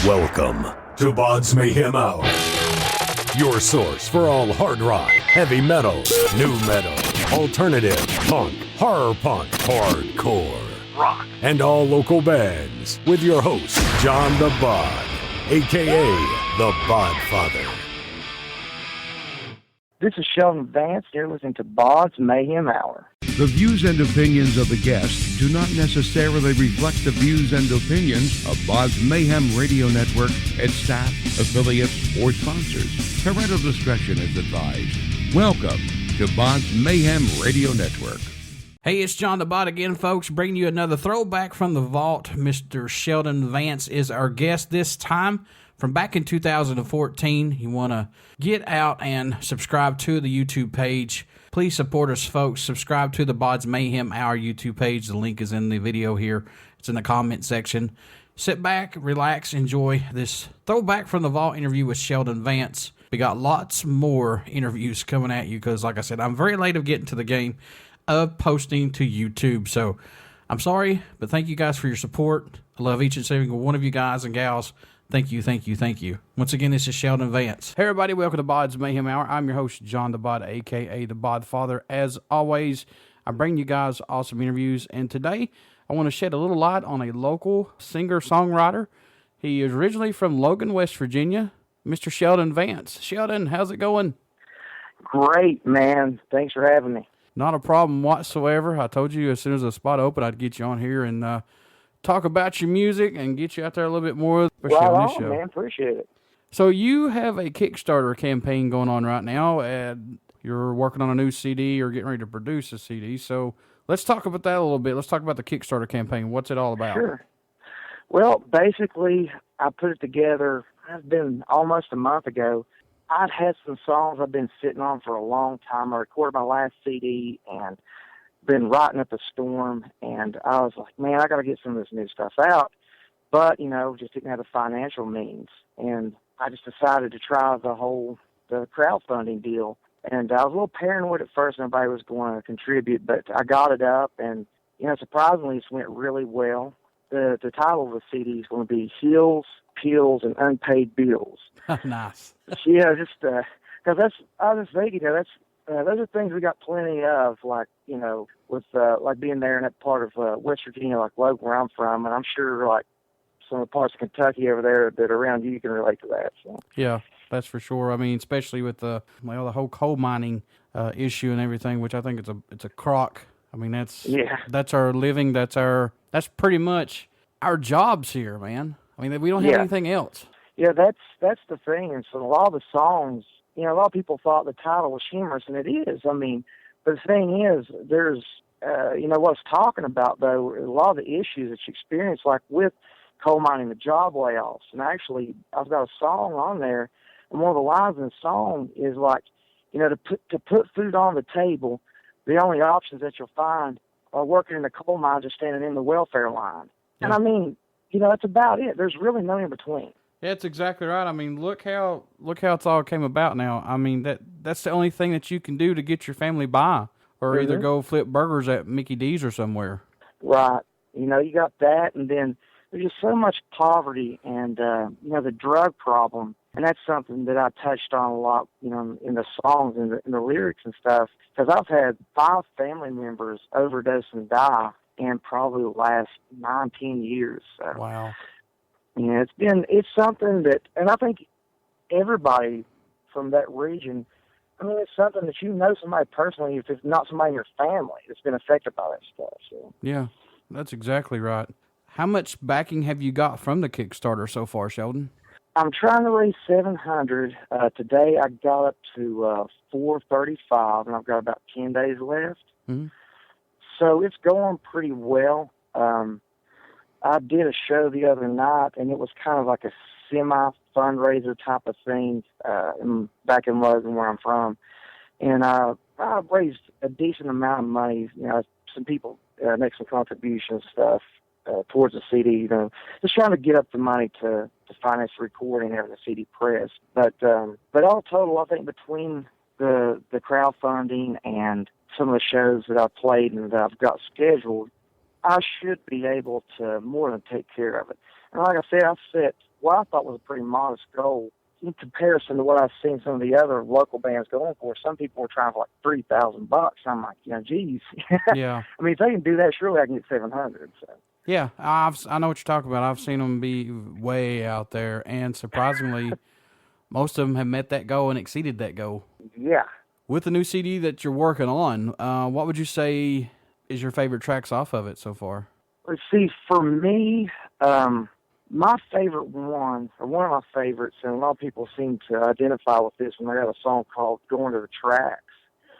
Welcome to BODS Mayhem Hour, your source for all hard rock, heavy metal, new metal, alternative, punk, horror punk, hardcore, rock, and all local bands, with your host, John the Bod, a.k.a. the Bodfather. This is Sheldon Vance. You're listening to BODS Mayhem Hour. The views and opinions of the guests do not necessarily reflect the views and opinions of BODS Mayhem Radio Network, its staff, affiliates, or sponsors. Parental discretion is advised. Welcome to BODS Mayhem Radio Network. Hey, it's John the Bot again, folks, bringing you another throwback from the vault. Mr. Sheldon Vance is our guest this time. From back in 2014, you want to get out and subscribe to the YouTube page. Please support us, folks. Subscribe to the BODS Mayhem Hour YouTube page. The link is in the video here. It's in the comment section. Sit back, relax, enjoy this throwback from the vault interview with Sheldon Vance. We got lots more interviews coming at you because, like I said, I'm very late of getting to the game of posting to YouTube. So I'm sorry, but thank you guys for your support. I love each and every one of you guys and gals. Thank you, thank you, thank you. Once again, this is Sheldon Vance. Hey, everybody, welcome to BODS Mayhem Hour. I'm your host, John the Bod, a.k.a. the Bodfather. As always, I bring you guys awesome interviews, and today I want to shed a little light on a local singer-songwriter. He is originally from Logan, West Virginia, Mr. Sheldon Vance. Sheldon, how's it going? Great, man. Thanks for having me. Not a problem whatsoever. I told you as soon as the spot opened, I'd get you on here and talk about your music and get you out there a little bit more. Well, man, appreciate it. So you have a Kickstarter campaign going on right now, and you're working on a new CD or getting ready to produce a CD. So let's talk about that a little bit. Let's talk about the Kickstarter campaign. What's it all about? Sure. Well, basically, I put it together. It's been almost a month ago. I'd had some songs I've been sitting on for a long time. I recorded my last CD and been writing up a storm, and I was like, man, I got to get some of this new stuff out. But, just didn't have the financial means. And I just decided to try the crowdfunding deal. And I was a little paranoid at first. Nobody was going to contribute, but I got it up, and, surprisingly, it went really well. The title of the CD is going to be Heels, Peels, and Unpaid Bills. Nice. Yeah, just because I was thinking, those are things we got plenty of, like, with like being there in that part of West Virginia, like Logan, where I'm from, and I'm sure like some of the parts of Kentucky over there that are around you can relate to that. So. Yeah, that's for sure. I mean, especially with the whole coal mining issue and everything, which I think it's a crock. I mean, that's our living. That's pretty much our jobs here, man. I mean, we don't have anything else. Yeah, that's the thing. And so a lot of the songs, a lot of people thought the title was humorous, and it is. I mean, but the thing is, there's, what it's talking about, though, a lot of the issues that you experience, like with coal mining, the job layoffs. And actually, I've got a song on there, and one of the lines in the song is like, to put food on the table, the only options that you'll find are working in the coal mines or standing in the welfare line. Yeah. And I mean, that's about it. There's really no in between. Yeah, that's exactly right. I mean, look how it's all came about now. I mean, that's the only thing that you can do to get your family by, or either go flip burgers at Mickey D's or somewhere. Right. You got that, and then there's just so much poverty and, the drug problem, and that's something that I touched on a lot, in the songs and in the lyrics and stuff, because I've had 5 family members overdose and die in probably the last 9-10 years. So. Wow. Yeah, it's something that, and I think everybody from that region, I mean, it's something that somebody personally, if it's not somebody in your family that's been affected by that stuff. So. Yeah, that's exactly right. How much backing have you got from the Kickstarter so far, Sheldon? I'm trying to raise $700. Today I got up to $435, and I've got about 10 days left. Mm-hmm. So it's going pretty well. I did a show the other night, and it was kind of like a semi-fundraiser type of thing back in Logan, where I'm from. And I raised a decent amount of money. Some people make some contributions stuff towards the CD. Just trying to get up the money to finance the recording and having the CD pressed. But all total, I think between the crowdfunding and some of the shows that I've played and that I've got scheduled, I should be able to more than take care of it. And like I said, I set what I thought was a pretty modest goal in comparison to what I've seen some of the other local bands going for. Some people were trying for like $3,000. I'm like, geez. Yeah. I mean, if they can do that, surely I can get 700. So. Yeah, I know what you're talking about. I've seen them be way out there, and surprisingly, most of them have met that goal and exceeded that goal. Yeah. With the new CD that you're working on, what would you say is your favorite tracks off of it so far? Let's see, for me, my favorite one, or one of my favorites, and a lot of people seem to identify with this one, they got a song called Going to the Tracks.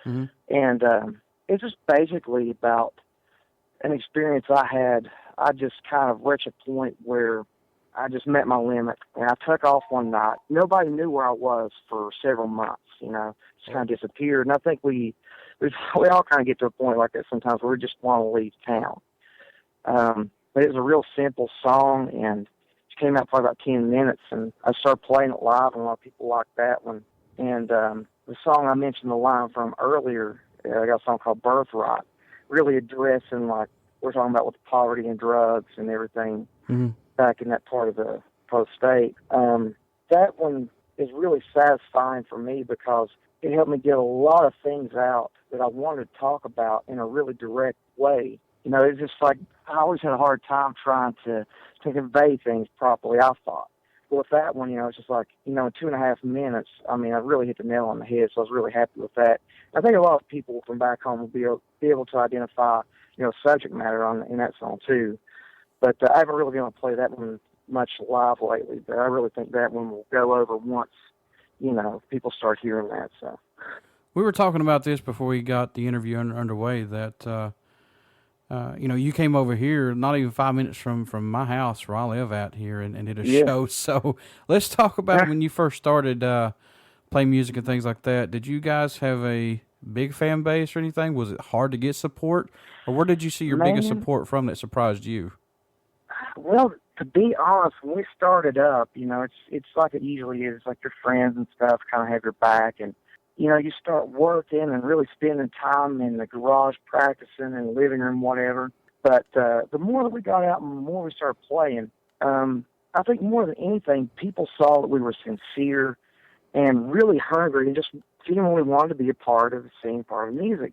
Mm-hmm. And it's just basically about an experience I had. I just kind of reached a point where I just met my limit, and I took off one night. Nobody knew where I was for several months, just kind of disappeared. And I think we all kind of get to a point like that sometimes where we just want to leave town. But it was a real simple song, and it came out probably about 10 minutes, and I started playing it live, and a lot of people liked that one. And the song I mentioned the line from earlier, I got a song called Birthright, really addressing, like, we're talking about with poverty and drugs and everything back in that part of the state. That one is really satisfying for me because it helped me get a lot of things out that I wanted to talk about in a really direct way. It's just like I always had a hard time trying to convey things properly, I thought. But with that one, it's just like, in 2.5 minutes, I mean, I really hit the nail on the head, so I was really happy with that. I think a lot of people from back home will be able to identify, subject matter in that song, too. But I haven't really been able to play that one much live lately, but I really think that one will go over once, people start hearing that. So we were talking about this before we got the interview underway, that, you came over here not even 5 minutes from my house where I live at here and did a show. So let's talk about when you first started playing music and things like that. Did you guys have a big fan base or anything? Was it hard to get support? Or where did you see your biggest support from that surprised you? Well, to be honest, when we started up, it's like it usually is, like your friends and stuff kind of have your back, and you start working and really spending time in the garage practicing in the living room, whatever. But the more that we got out and the more we started playing, I think more than anything, people saw that we were sincere and really hungry and just genuinely wanted to be a part of the scene, part of music.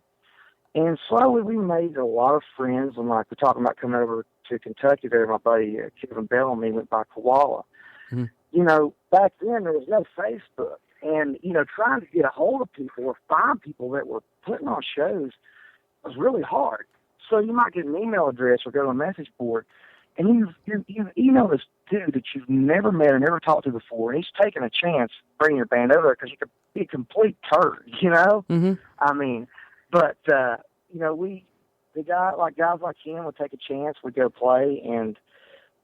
And slowly we made a lot of friends, and like we're talking about coming over to Kentucky there, my buddy Kevin Bell and me went by Koala. Mm-hmm. Back then there was no Facebook. And, trying to get a hold of people or find people that were putting on shows was really hard. So you might get an email address or go to a message board, and you email this dude that you've never met or never talked to before, and he's taking a chance bringing your band over there because you could be a complete turd, Mm-hmm. I mean, but, guys like him would take a chance, we'd go play, and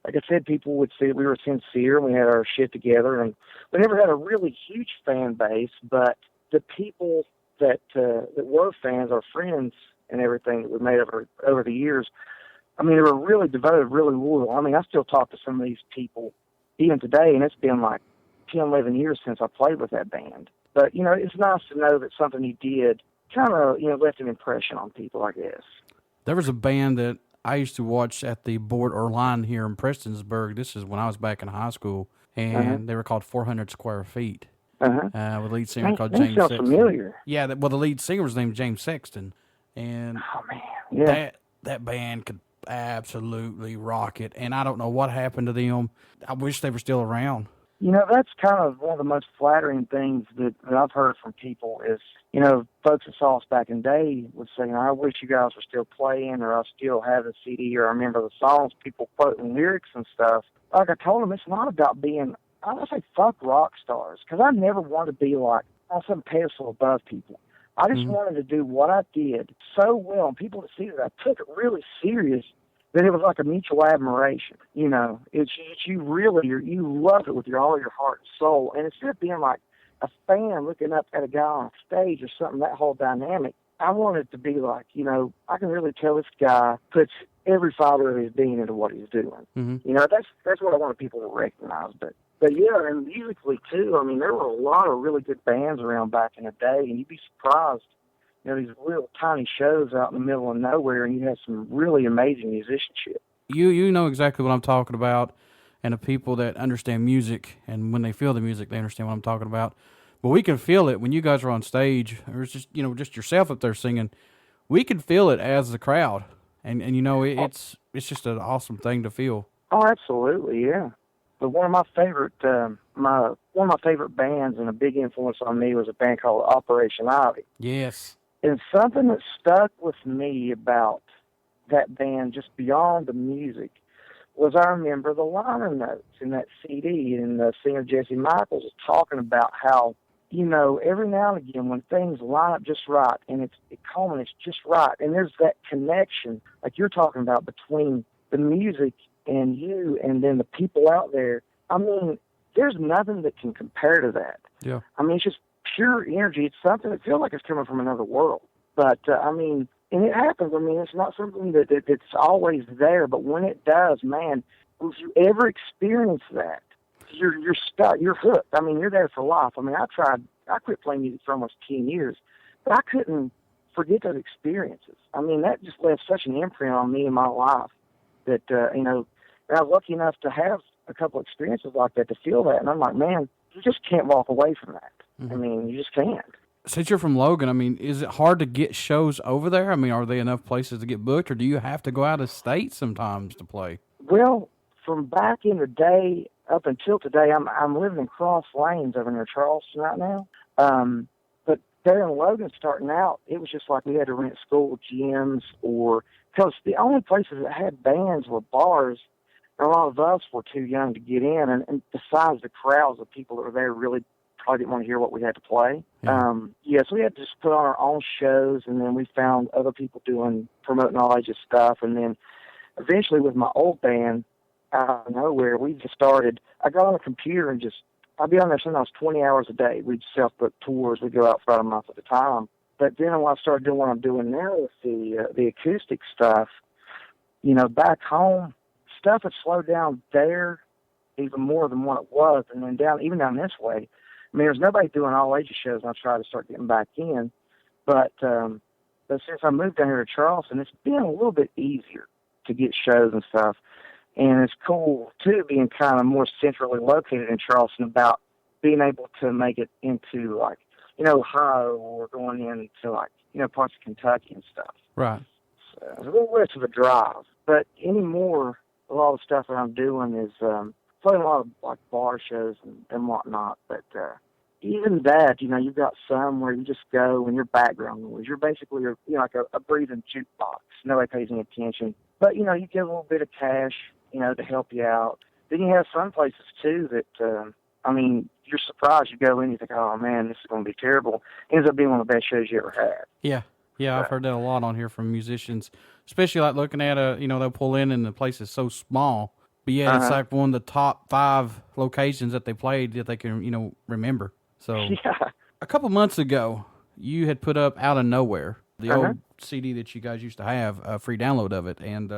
like I said, people would see that we were sincere and we had our shit together, and we never had a really huge fan base, but the people that were fans, our friends and everything that we made over the years, I mean, they were really devoted, really loyal. I mean, I still talk to some of these people even today, and it's been like 10, 11 years since I played with that band. But, it's nice to know that something you did kind of, left an impression on people, I guess. There was a band that I used to watch at the Board or Line here in Prestonsburg. This is when I was back in high school, and they were called 400 Square Feet. With a lead singer called James Sexton. Familiar. Yeah, the lead singer was named James Sexton, and that band could absolutely rock it. And I don't know what happened to them. I wish they were still around. That's kind of one of the most flattering things that I've heard from people is, folks that saw us back in the day would say, I wish you guys were still playing, or I still have the CD, or I remember the songs, people quoting lyrics and stuff. Like I told them, it's not about being, I would say fuck rock stars, because I never wanted to be like on some pedestal above people. I just wanted to do what I did so well, and people to see that I took it really serious, that it was like a mutual admiration. It's you really, you love it with all your heart and soul. And instead of being like a fan looking up at a guy on stage or something, that whole dynamic, I want it to be like, I can really tell this guy puts every fiber of his being into what he's doing. Mm-hmm. That's what I wanted people to recognize. But yeah, and musically too, I mean, there were a lot of really good bands around back in the day, and you'd be surprised. These little tiny shows out in the middle of nowhere, and you have some really amazing musicianship. You know exactly what I'm talking about. and the people that understand music, and when they feel the music, they understand what I'm talking about. But we can feel it when you guys are on stage, or it's just, just yourself up there singing. We can feel it as the crowd, and it's just an awesome thing to feel. Oh, absolutely, yeah. But one of my favorite bands and a big influence on me was a band called Operation Ivy. Yes. And something that stuck with me about that band, just beyond the music, was I remember the liner notes in that CD, and the singer Jesse Michaels was talking about how, every now and again when things line up just right and it culminates just right, and there's that connection, like you're talking about, between the music and you and then the people out there. I mean, there's nothing that can compare to that. Yeah. I mean, it's just pure energy. It's something that feels like it's coming from another world. But, and it happens. I mean, it's not something that's always there, but when it does, man, if you ever experience that, you're stuck, you're hooked. I mean, you're there for life. I mean, I quit playing music for almost 10 years, but I couldn't forget those experiences. I mean, that just left such an imprint on me in my life that, and I was lucky enough to have a couple experiences like that, to feel that. And I'm like, man, you just can't walk away from that. Mm-hmm. I mean, you just can't. Since you're from Logan, I mean, is it hard to get shows over there? I mean, are there enough places to get booked, or do you have to go out of state sometimes to play? Well, from back in the day up until today, I'm living in Cross Lanes over near Charleston right now. But there in Logan, starting out, it was just like we had to rent school gyms, because the only places that had bands were bars. And a lot of us were too young to get in, and besides, the crowds of people that were there really probably didn't want to hear what we had to play. Yeah. So we had to just put on our own shows, and then we found other people promoting all ages stuff. And then eventually with my old band, out of nowhere, we just started, I got on the computer and I'd be on there sometimes 20 hours a day. We'd self-book tours. We'd go out for about a month at a time. But then when I started doing what I'm doing now with the acoustic stuff, back home, stuff had slowed down there even more than what it was. And then even down this way, I mean, there's nobody doing all ages shows, and I try to start getting back in. But since I moved down here to Charleston, it's been a little bit easier to get shows and stuff. And it's cool, too, being kind of more centrally located in Charleston, about being able to make it into, like, Ohio, or going into, like, parts of Kentucky and stuff. Right. So it's a little less of a drive. But anymore, a lot of the stuff that I'm doing is playing a lot of, like, bar shows and whatnot. But even that, you've got some where you just go and you're background noise. You're basically like a breathing jukebox. Nobody pays any attention. But, you get a little bit of cash, to help you out. Then you have some places, too, that, you're surprised. You go in, you think, oh, man, this is going to be terrible. It ends up being one of the best shows you ever had. Yeah. Yeah, I've heard that a lot on here from musicians, especially like looking at they'll pull in and the place is so small. But yeah, It's like one of the top 5 locations that they played that they can, remember. So yeah. A couple months ago, you had put up Out of Nowhere, the old CD that you guys used to have, a free download of it, and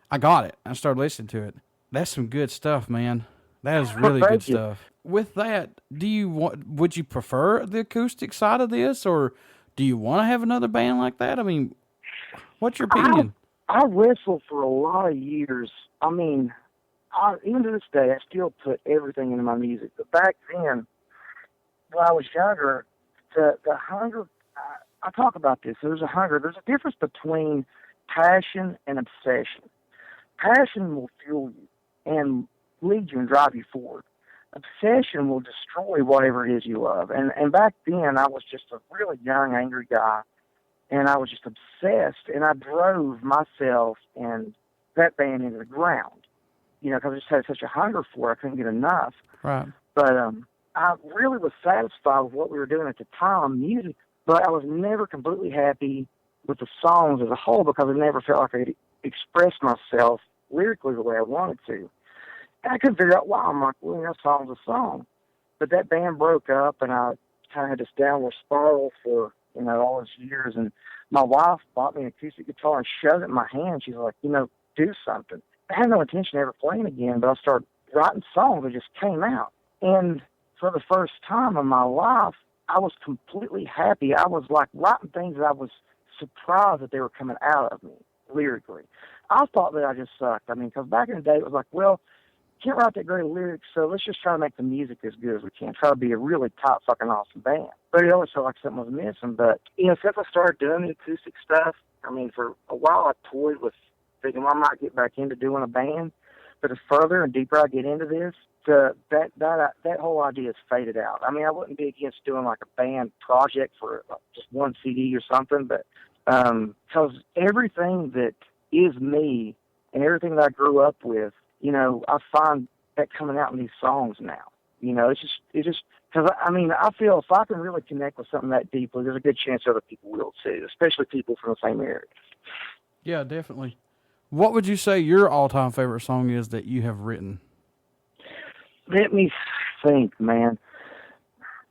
I got it. I started listening to it. That's some good stuff, man. That is really good stuff. With that, would you prefer the acoustic side of this, or do you want to have another band like that? I mean, what's your opinion? I wrestled for a lot of years. I mean, even to this day, I still put everything into my music. But back then, when I was younger, the hunger, I talk about this. There's a hunger. There's a difference between passion and obsession. Passion will fuel you and lead you and drive you forward. Obsession will destroy whatever it is you love. And back then, I was just a really young, angry guy, and I was just obsessed, and I drove myself and that band into the ground, because I just had such a hunger for it, I couldn't get enough. Right. But I really was satisfied with what we were doing at the time, music, but I was never completely happy with the songs as a whole, because I never felt like I could express myself lyrically the way I wanted to. And I couldn't figure out why. I'm like, well, a song's a song. But that band broke up, and I kind of had this downward spiral for, all those years. And my wife bought me an acoustic guitar and shoved it in my hand. She's like, do something. I had no intention of ever playing again, but I started writing songs that just came out. And for the first time in my life, I was completely happy. I was like writing things that I was surprised that they were coming out of me lyrically. I thought that I just sucked. I mean, because back in the day, it was like, well, can't write that great lyrics, so let's just try to make the music as good as we can. Try to be a really top fucking awesome band. But it always felt like something was missing. But, you know, since I started doing the acoustic stuff, I mean, for a while I toyed with thinking, well, I might get back into doing a band. But the further and deeper I get into this, that whole idea has faded out. I mean, I wouldn't be against doing like a band project for just one CD or something, but because everything that is me and everything that I grew up with, you know, I find that coming out in these songs now. You know, it's just because I mean, I feel if I can really connect with something that deeply, there's a good chance other people will too, especially people from the same area. Yeah, definitely. What would you say your all-time favorite song is that you have written? Let me think, man.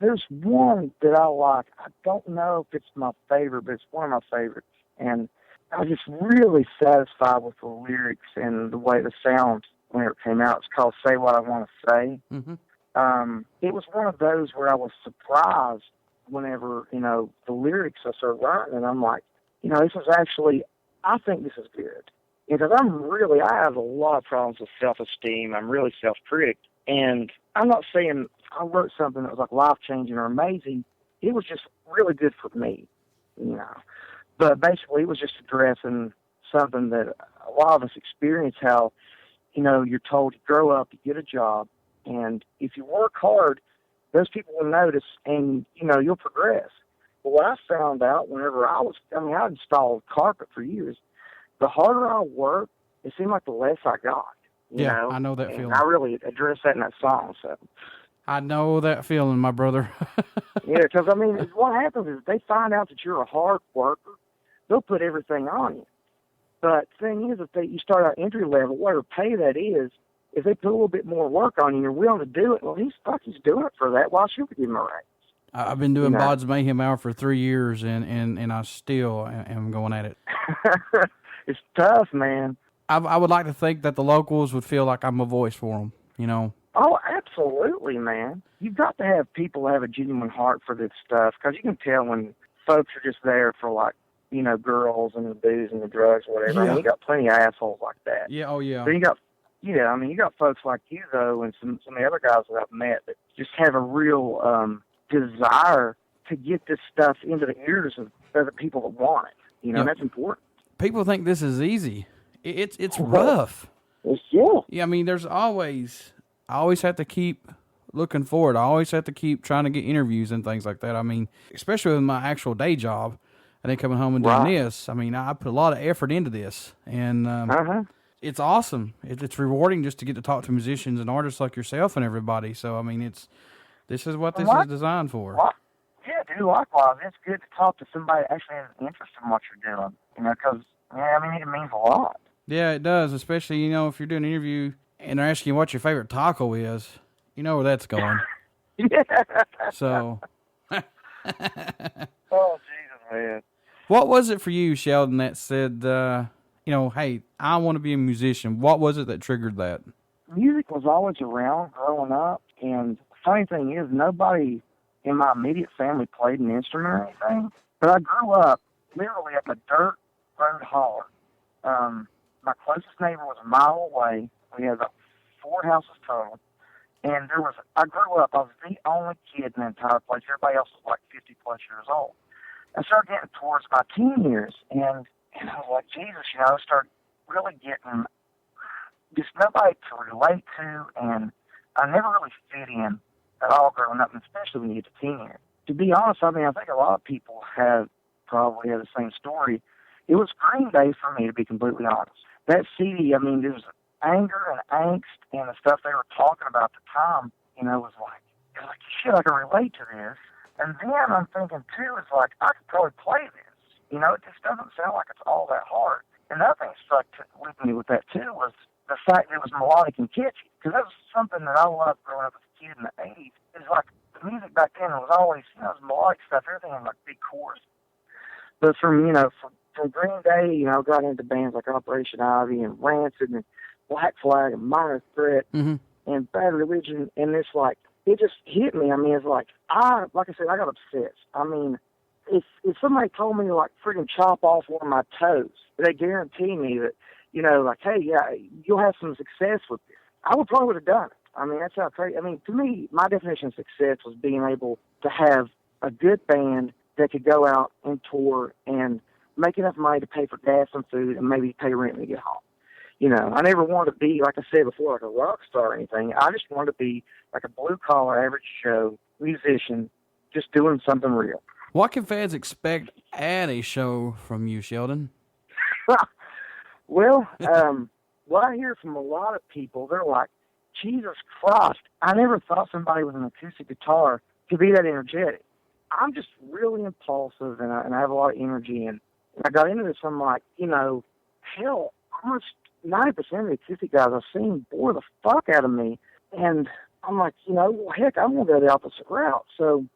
There's one that I like. I don't know if it's my favorite, but it's one of my favorites. And I was just really satisfied with the lyrics and the way the sound when it came out. It's called Say What I Want to Say. Mm-hmm. It was one of those where I was surprised whenever, you know, the lyrics I started writing, and I'm like, you know, this is actually, I think this is good. Because I have a lot of problems with self-esteem. I'm really self-critic. And I'm not saying I wrote something that was like life-changing or amazing. It was just really good for me, you know. But basically it was just addressing something that a lot of us experience, how, you know, you're told to grow up, you get a job, and if you work hard, those people will notice and, you know, you'll progress. But what I found out whenever I installed carpet for years, the harder I worked, it seemed like the less I got. You know? I know that feeling. I really addressed that in that song. So I know that feeling, my brother. yeah, because, I mean, what happens is they find out that you're a hard worker, they'll put everything on you. But the thing is, if you start out entry level, whatever pay that is, if they put a little bit more work on you and you're willing to do it, well, he's doing it for that. Why should we give him a raise? I've been doing BODS Mayhem Hour for 3 years, and I still am going at it. It's tough, man. I would like to think that the locals would feel like I'm a voice for them, you know. Oh, absolutely, man. You've got to have people have a genuine heart for this stuff, because you can tell when folks are just there for, like, you know, girls and the booze and the drugs or whatever. Yeah. I mean, you got plenty of assholes like that. Yeah, oh yeah. But you got folks like you, though, and some of the other guys that I've met that just have a real desire to get this stuff into the ears of the people that want it. You know, and that's important. People think this is easy. It's rough. Yeah, I mean, I always have to keep looking forward. I always have to keep trying to get interviews and things like that. I mean, especially with my actual day job, and then coming home and doing this. I mean, I put a lot of effort into this, and it's awesome. It's rewarding just to get to talk to musicians and artists like yourself and everybody. So, I mean, this is what this is designed for. Well, yeah, dude, likewise. It's good to talk to somebody that actually has an interest in what you're doing, you know, because, yeah, I mean, it means a lot. Yeah, it does, especially, you know, if you're doing an interview and they're asking you what your favorite taco is, you know where that's going. Yeah. So. Oh, Jesus, man. What was it for you, Sheldon, that said, you know, hey, I want to be a musician? What was it that triggered that? Music was always around growing up, and the funny thing is, nobody in my immediate family played an instrument or anything, but I grew up literally up a dirt road holler. My closest neighbor was a mile away. We had about 4 houses total, and I grew up, I was the only kid in the entire place. Everybody else was like 50-plus years old. I started getting towards my teen years, and I was like, Jesus, you know, I started really getting just nobody to relate to, and I never really fit in at all growing up, and especially when you get to teen years. To be honest, I mean, I think a lot of people probably have the same story. It was Green Day for me, to be completely honest. That CD, I mean, there was anger and angst, and the stuff they were talking about at the time, you know, was like, shit, I can relate to this. And then I'm thinking, too, it's like, I could probably play this. You know, it just doesn't sound like it's all that hard. Another thing that stuck with me with that, too, was the fact that it was melodic and catchy. Because that was something that I loved growing up as a kid in the 80s. It was like, the music back then was always, you know, it was melodic stuff, everything in like big chorus. But from Green Day, you know, got into bands like Operation Ivy and Rancid and Black Flag and Minor Threat and Bad Religion, and it's like, it just hit me. I mean, it's like I said, I got obsessed. I mean, if somebody told me to like freaking chop off one of my toes, they guarantee me that, you know, like, hey, yeah, you'll have some success with this. I would have done it. I mean, that's how crazy. I mean, to me, my definition of success was being able to have a good band that could go out and tour and make enough money to pay for gas and food and maybe pay rent when you get home. You know, I never wanted to be, like I said before, like a rock star or anything. I just wanted to be like a blue-collar, average Joe musician just doing something real. What can fans expect at a show from you, Sheldon? Well, what I hear from a lot of people, they're like, Jesus Christ, I never thought somebody with an acoustic guitar could be that energetic. I'm just really impulsive, and I have a lot of energy, and I got into this, I'm like, you know, hell, almost 90% of the acoustic guys I've seen bore the fuck out of me, and I'm like, you know, well, heck, I'm going to go the opposite route. So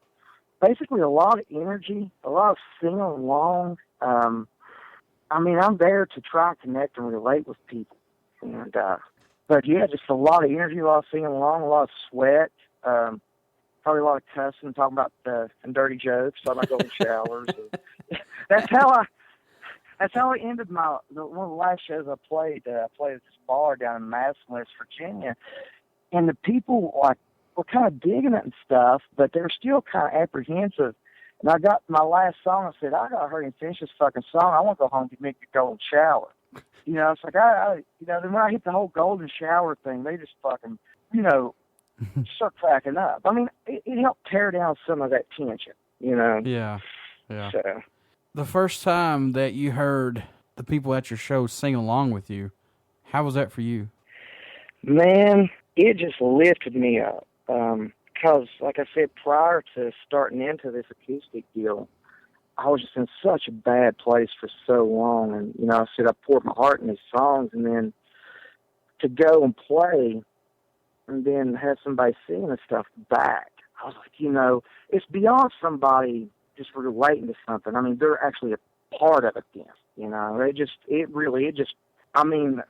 basically a lot of energy, a lot of singing along. I mean, I'm there to try and connect and relate with people. And, but yeah, just a lot of energy, a lot of singing along, a lot of sweat, probably a lot of cussing, talking about some dirty jokes, talking about golden showers. That's how I ended one of the last shows I played. I played at this bar down in Madison, West Virginia, and the people were kind of digging it and stuff, but they were still kind of apprehensive. And I got my last song. I said, I got to hurry and finish this fucking song. I want to go home and make a golden shower. You know, it's like, then when I hit the whole golden shower thing, they just fucking, you know, start cracking up. I mean, it helped tear down some of that tension, you know? Yeah. So. The first time that you heard the people at your show sing along with you, how was that for you? Man, it just lifted me up. Because, like I said, prior to starting into this acoustic deal, I was just in such a bad place for so long. And, you know, I said I poured my heart in these songs, and then to go and play and then have somebody sing this stuff back, I was like, you know, it's beyond somebody just relating to something. I mean, they're actually a part of it then. You know, I mean,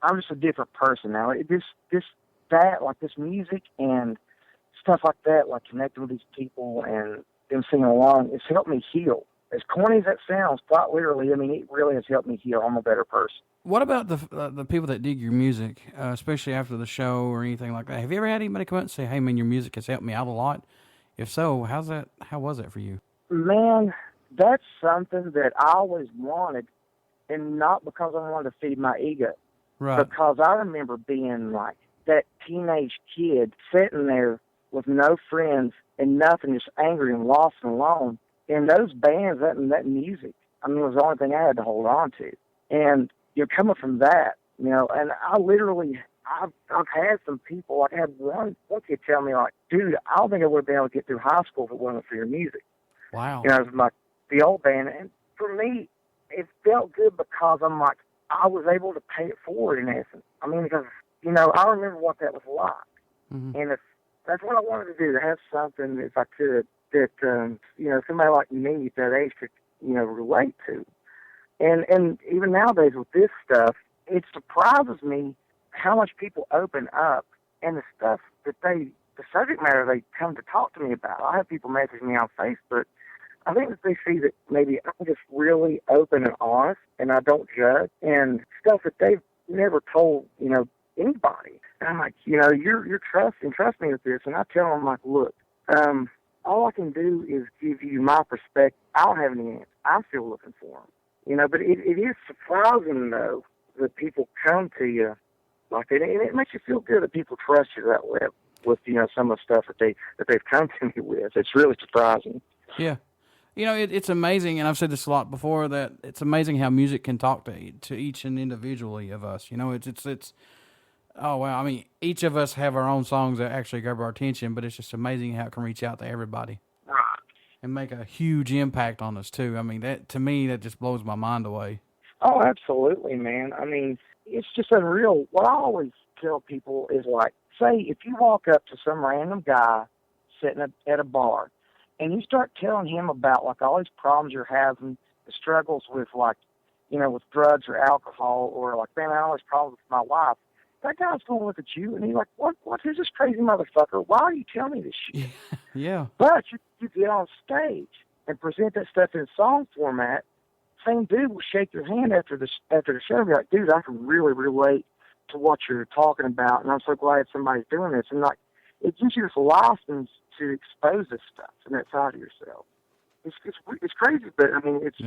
I'm just a different person now. This music and stuff like that, like connecting with these people and them singing along, it's helped me heal. As corny as that sounds, quite literally, I mean, it really has helped me heal. I'm a better person. What about the people that dig your music, especially after the show or anything like that? Have you ever had anybody come out and say, hey, man, your music has helped me out a lot? If so, how was that for you? Man, that's something that I always wanted, and not because I wanted to feed my ego. Right. Because I remember being like that teenage kid sitting there with no friends and nothing, just angry and lost and alone. And those bands, that music, I mean, it was the only thing I had to hold on to. And you're coming from that, you know, and I've had some people, like I had one kid tell me, like, dude, I don't think I would have been able to get through high school if it wasn't for your music. Wow. You know, it was the old band. And for me, it felt good because I'm like, I was able to pay it forward in essence. I mean, because, you know, I remember what that was like. Mm-hmm. And that's what I wanted to do, to have something, if I could, that, you know, somebody like me at that age could, you know, relate to. And even nowadays with this stuff, it surprises me how much people open up and the stuff that the subject matter they come to talk to me about. I have people message me on Facebook. I think that they see that maybe I'm just really open and honest and I don't judge, and stuff that they've never told, you know, anybody. And I'm like, you know, you're trust me with this. And I tell them, like, look, all I can do is give you my perspective. I don't have any answers. I'm still looking for them. You know, but it is surprising, though, that people come to you like that. And it makes you feel good that people trust you that way with, you know, some of the stuff that they've come to me with. It's really surprising. Yeah. You know, it's amazing, and I've said this a lot before, that it's amazing how music can talk to each and individually of us. You know, it's oh, wow. I mean, each of us have our own songs that actually grab our attention, but it's just amazing how it can reach out to everybody. Right. And make a huge impact on us, too. I mean, to me, that just blows my mind away. Oh, absolutely, man. I mean, it's just unreal. What I always tell people is, like, say, if you walk up to some random guy sitting at a bar, and you start telling him about, like, all these problems you're having, the struggles with, like, you know, with drugs or alcohol, or, like, man, I have all these problems with my wife, that guy's going to look at you, and he's like, what? Who's this crazy motherfucker? Why are you telling me this shit? Yeah. But you get on stage and present that stuff in song format, same dude will shake your hand after the show and be like, dude, I can really relate to what you're talking about, and I'm so glad somebody's doing this. And like, it gives you this license to expose this stuff and that side of yourself. It's crazy, but I mean, it's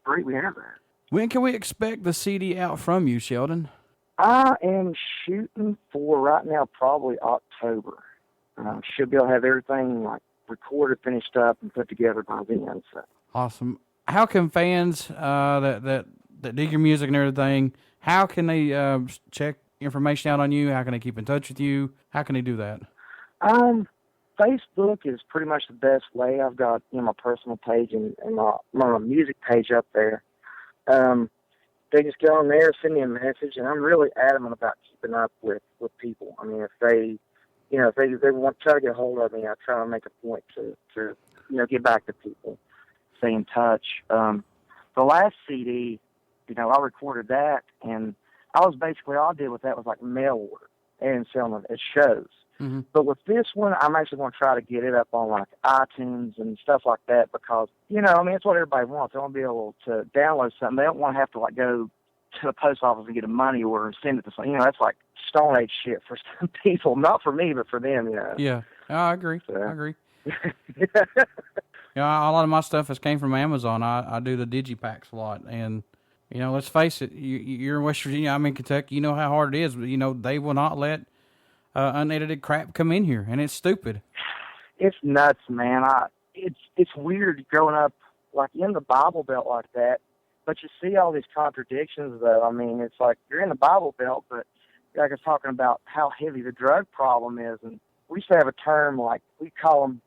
great we have that. When can we expect the CD out from you, Sheldon? I am shooting for right now probably October. Should be able to have everything like recorded, finished up, and put together by then. So. Awesome. How can fans that dig your music and everything, how can they check information out on you? How can they keep in touch with you? How can they do that? Facebook is pretty much the best way. I've got my personal page and my music page up there. They just go on there, send me a message, and I'm really adamant about keeping up with people. I mean, if they want to try to get a hold of me, I try to make a point to get back to people, stay in touch. The last CD, I recorded that, and all I did with that was like mail order and selling it at shows. Mm-hmm. But with this one, I'm actually going to try to get it up on like iTunes and stuff like that because, it's what everybody wants. They want to be able to download something. They don't want to have to like go to the post office and get a money order and send it to someone. That's like Stone Age shit for some people. Not for me, but for them, Yeah, I agree. So. I agree. A lot of my stuff has came from Amazon. I do the digipacks a lot, and let's face it, you're in West Virginia, I'm in Kentucky. You know how hard it is. They will not let unedited crap come in here, and it's stupid. It's nuts, man. It's weird growing up like in the Bible Belt like that, but you see all these contradictions. Though, I mean, it's like you're in the Bible Belt, but like I was talking about how heavy the drug problem is, and we used to have a term like we call them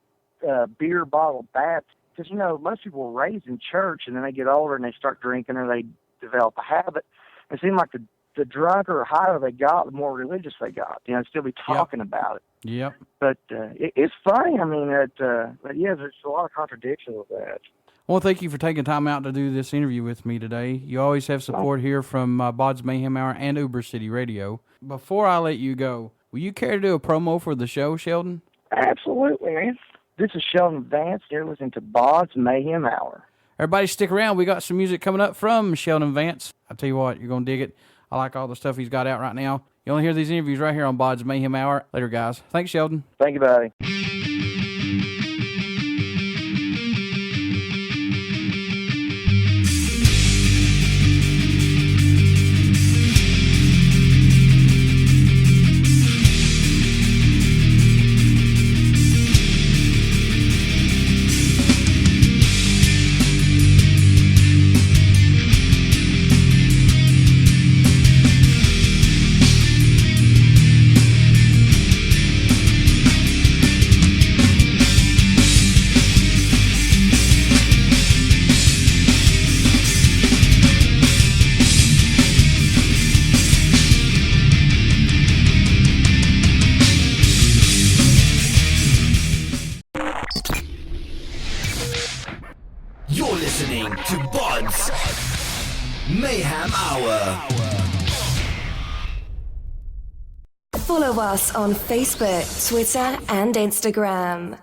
beer bottle bats, because most people were raised in church, and then they get older and they start drinking or they develop a habit. It seemed like the drunker or higher they got, the more religious they got. Still be talking about it. Yep. But it's funny. I mean, but yeah, there's a lot of contradictions with that. Well, thank you for taking time out to do this interview with me today. You always have support here from BODS Mayhem Hour and Uber City Radio. Before I let you go, will you care to do a promo for the show, Sheldon? Absolutely, man. This is Sheldon Vance. You're listening to BODS Mayhem Hour. Everybody stick around. We got some music coming up from Sheldon Vance. I tell you what, you're going to dig it. I like all the stuff he's got out right now. You only hear these interviews right here on BODS Mayhem Hour. Later, guys. Thanks, Sheldon. Thank you, buddy. You're listening to BODS Mayhem Hour. Follow us on Facebook, Twitter, and Instagram.